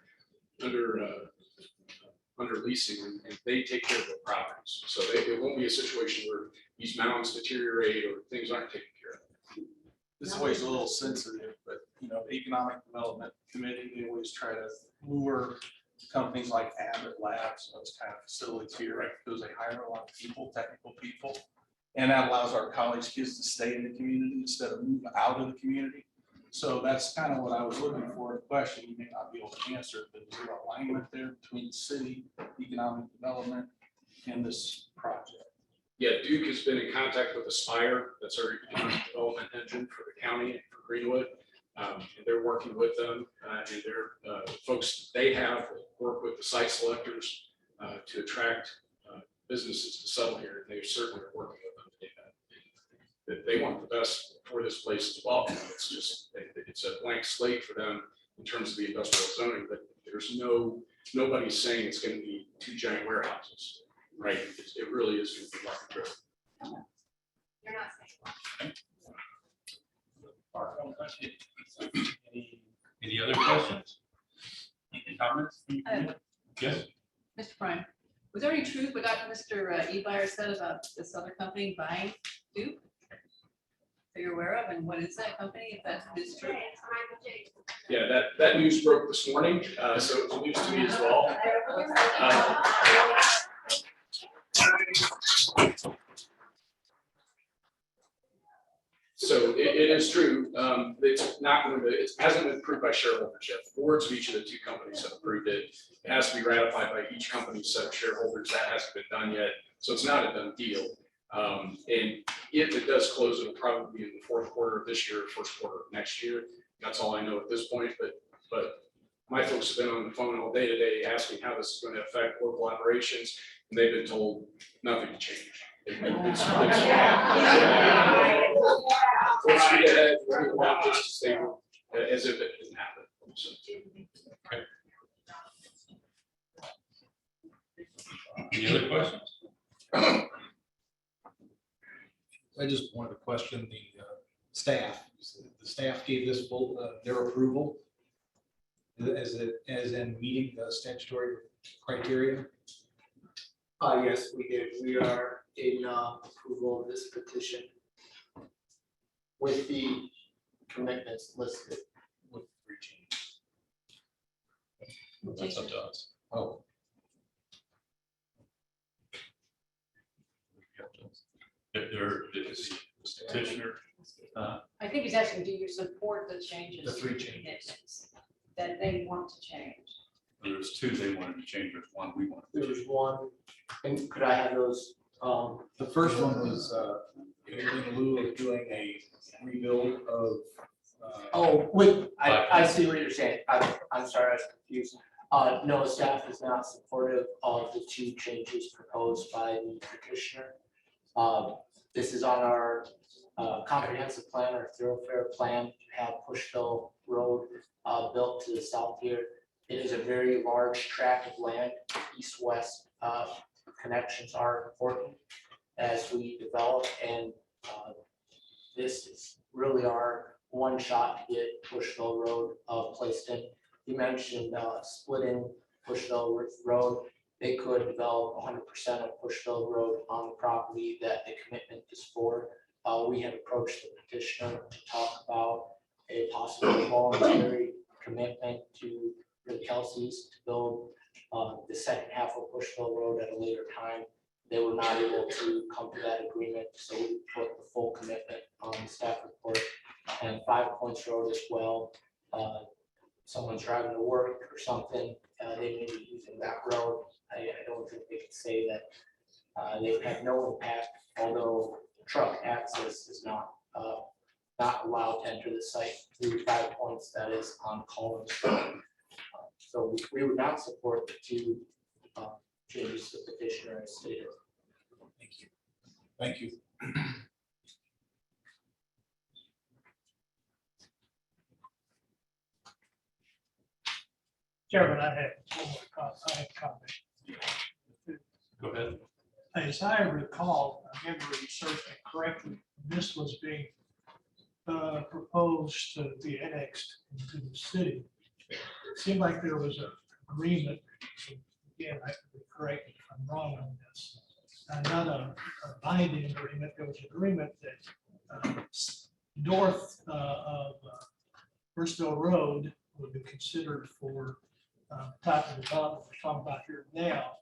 leasing, and they take care of the properties. So it won't be a situation where these mounds deteriorate or things aren't taken care of. This is always a little sensitive, but you know, the Economic Development Committee, they always try to lure companies like Abbott Labs, those kind of facilities here, right? Because they hire a lot of people, technical people. And that allows our college kids to stay in the community instead of move out of the community. So that's kind of what I was looking for. A question you may not be able to answer, but is there alignment there between the city, economic development, and this project? Yeah, Duke has been in contact with Aspire. That's our economic development engine for the county and for Greenwood. And they're working with them, and they're folks they have work with the site selectors to attract businesses to settle here. They certainly are working with them to do that. They want the best for this place as well. It's just it's a blank slate for them in terms of the industrial zoning, but there's nobody's saying it's going to be 2 giant warehouses, right? It really is going to be market driven. You're not saying. Any other questions? Any comments? Yes. Mr. Prime, was there any truth what Mr. Ebeyer said about this other company buying Duke? That you're aware of, and what is that company, if that is true? Yeah, that news broke this morning, so it's news to me as well. So it is true. It's not going to, it hasn't been approved by shareholders yet. The boards of each of the 2 companies have approved it. It has to be ratified by each company's set of shareholders. That hasn't been done yet. So it's not a done deal. And if it does close, it'll probably be in the 4th quarter of this year, 1st quarter of next year. That's all I know at this point. But my folks have been on the phone all day today asking how this is going to affect local operations, and they've been told nothing to change. It's straight ahead, we're going to just stay as if it didn't happen. So, Okay. Any other questions? I just wanted to question the staff. The staff gave this full, their approval as in meeting the statutory criteria. Yes, we did. We are in approval of this petition with the commitments listed. With 3 changes. That's up to us. Oh, petitioner. I think he's asking, do you support the changes? The three to changes. conditions That they want to change? There's two they wanted to change, there's one we wanted. There was one, and could I have those, The first one was in lieu of doing a rebuild of. oh, wait, I see what you're saying. I'm sorry, I was confused. No, staff is not supportive of the two changes proposed by the petitioner. This is on our comprehensive plan, our thoroughfare plan, to have Pushville Road built to the south here. It is a very large tract of land, east-west connections are important as we develop, and this is really our one shot to get Pushville Road placed in. You mentioned splitting Pushville Road. They could develop 100% of Pushville Road on the property that the commitment is for. We have approached the petitioner to talk about a possible voluntary commitment to the Kelseys to build the second half of Pushville Road at a later time. They were not able to come to that agreement, so we put the full commitment on the staff report. And 5 Points Road as well. Someone's driving to work or something, they may be using that road. I don't think they can say that they would have no impact, although truck access is not allowed to enter the site through 5 Points that is on Collins Road. So we would not support the two changes the petitioner has stated. Thank you. Thank you. Chairman, I have comment. Go ahead. As I recall, I remember researching correctly, this was being proposed to be annexed into the city. It seemed like there was an agreement, again, I could be correct if I'm wrong on this, not a binding agreement, there was an agreement that north of Bristol Road would be considered for type of development we're talking about here now.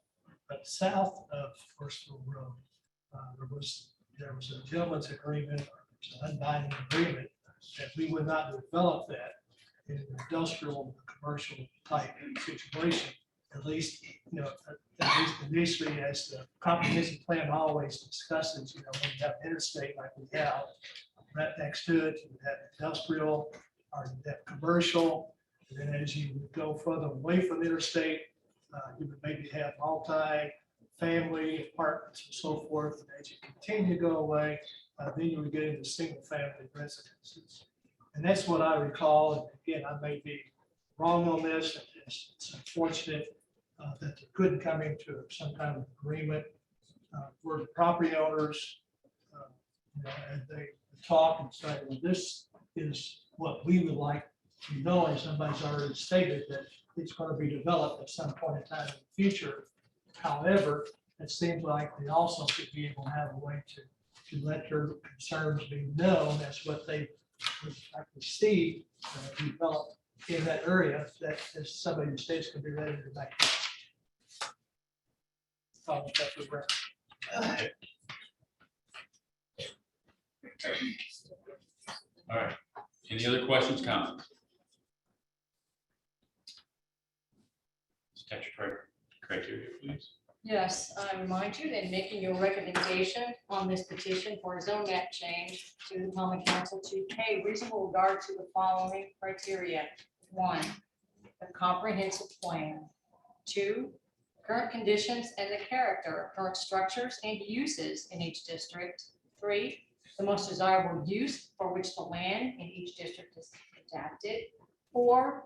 But south of Bristol Road, there was a gentleman's agreement, an unbinding agreement, that we would not develop that in an industrial, commercial type situation. At least, at least initially, as the comprehensive plan always discusses, when you have interstate like we have, right next to it, you have industrial, or you have commercial, and then as you go further away from the interstate, you would maybe have multi-family apartments and so forth. And as you continue to go away, then you would get into single-family residences. And that's what I recall. And again, I may be wrong on this. It's unfortunate that they couldn't come into some kind of agreement where the property owners, and they talk and say, well, this is what we would like to know, and somebody's already stated that it's going to be developed at some point in time in the future. However, it seems like they also should be able to have a way to let their concerns be known as what they would like to see developed in that area, that as somebody in the states can be ready to back. Follow that with record. All right. Any other questions, comments? Statutory criteria, please. Yes, I remind you that in making your recommendation on this petition for a zone map change to the common council to pay reasonable regard to the following criteria. 1, the comprehensive plan. 2, current conditions and the character of current structures and uses in each district. 3, the most desirable use for which the land in each district is adapted. 4,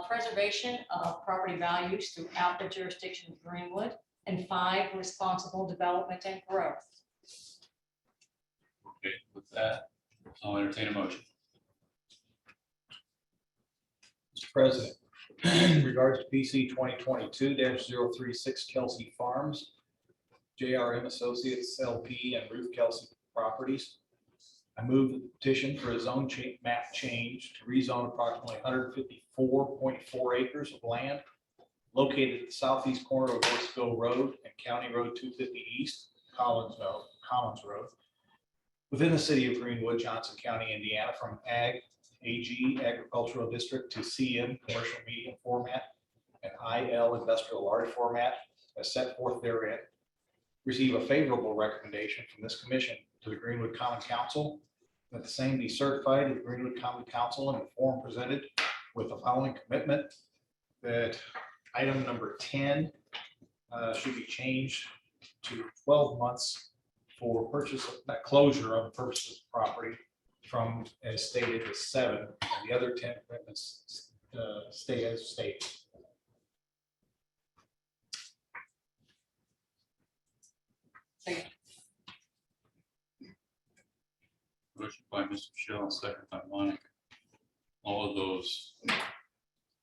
preservation of property values throughout the jurisdiction of Greenwood. And 5, responsible development and growth. Okay, with that, I'll entertain a motion. Mr. President, in regards to PC 2022-036 Kelsey Farms, JRM Associates LP and Ruth Kelsey Properties, I move the petition for a zone map change to rezone approximately 154.4 acres of land located at the southeast corner of Horseville Road and County Road 250 East, Collins Road, within the city of Greenwood, Johnson County, Indiana, from AG Agricultural District to CM Commercial Medium Format and IL Industrial Large Format as set forth therein. Receive a favorable recommendation from this commission to the Greenwood Common Council, that the same be certified to the Greenwood Common Council in the form presented with the following commitment, that item number 10 should be changed to 12 months for purchase of that closure of purchase of property from, as stated, as 7, and the other 10 commitments stay as stated. Motion by Mr. Shell, second by Monica. All of those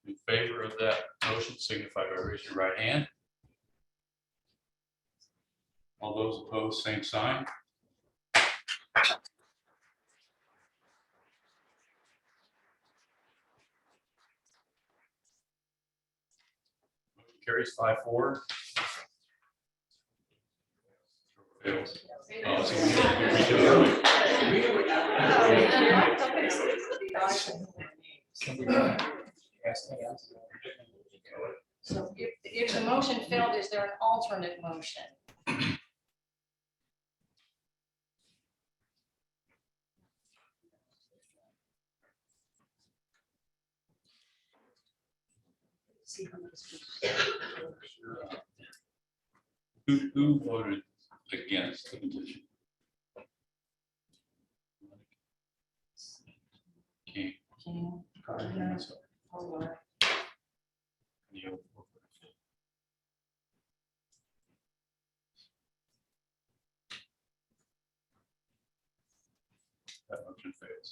in favor of that motion signify by raising your right hand. All those opposed, same sign. Motion carries 5-4. Fails. Oh, so we do early. So if the motion failed, is there an alternate motion? Who voted against the petition? King. Neil. That motion fails.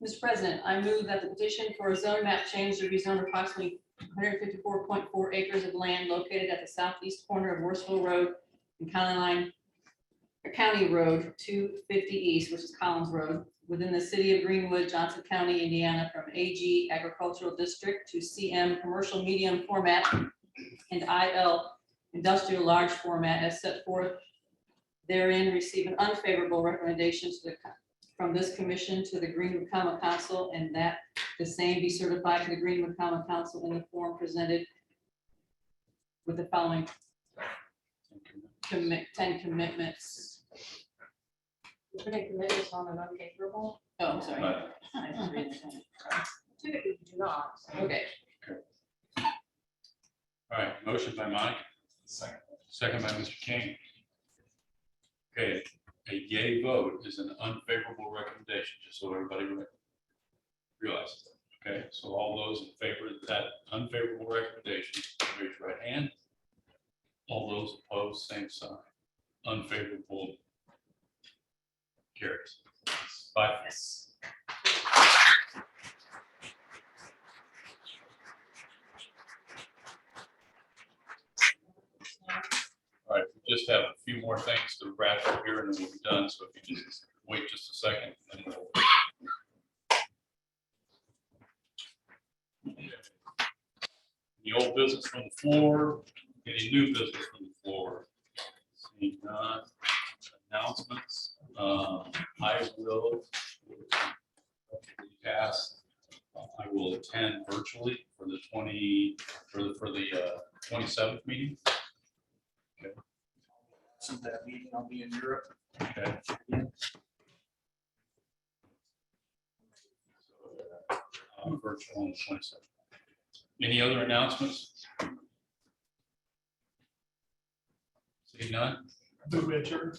Mr. President, I move that the petition for a zone map change to rezone approximately 154.4 acres of land located at the southeast corner of Worsville Road and County Road 250 East, which is Collins Road, within the city of Greenwood, Johnson County, Indiana, from AG Agricultural District to CM Commercial Medium Format and IL Industrial Large Format as set forth therein, receive an unfavorable recommendation from this commission to the Greenwood Common Council, and that the same be certified to the Greenwood Common Council in the form presented with the following 10 commitments. Putting commitments on an unfavorable? Oh, I'm sorry. Right. Typically we do not. Okay. All right, motion by Mike. Second by Mr. King. Okay, a yay vote is an unfavorable recommendation, just so everybody realizes that. Okay, so all those in favor of that unfavorable recommendation, raise your right hand. All those opposed, same sign. Unfavorable carries. 5. Yes. All right, we just have a few more things to wrap up here and then we'll be done. So if you just wait just a second. And we'll... The old business from the floor, any new business from the floor? Seeing none. Announcements. I will pass. I will attend virtually for the 27th meeting. Okay. So that meeting, I'll be in Europe. Okay. Virtual on the 27th. Any other announcements? Seeing none? Richard.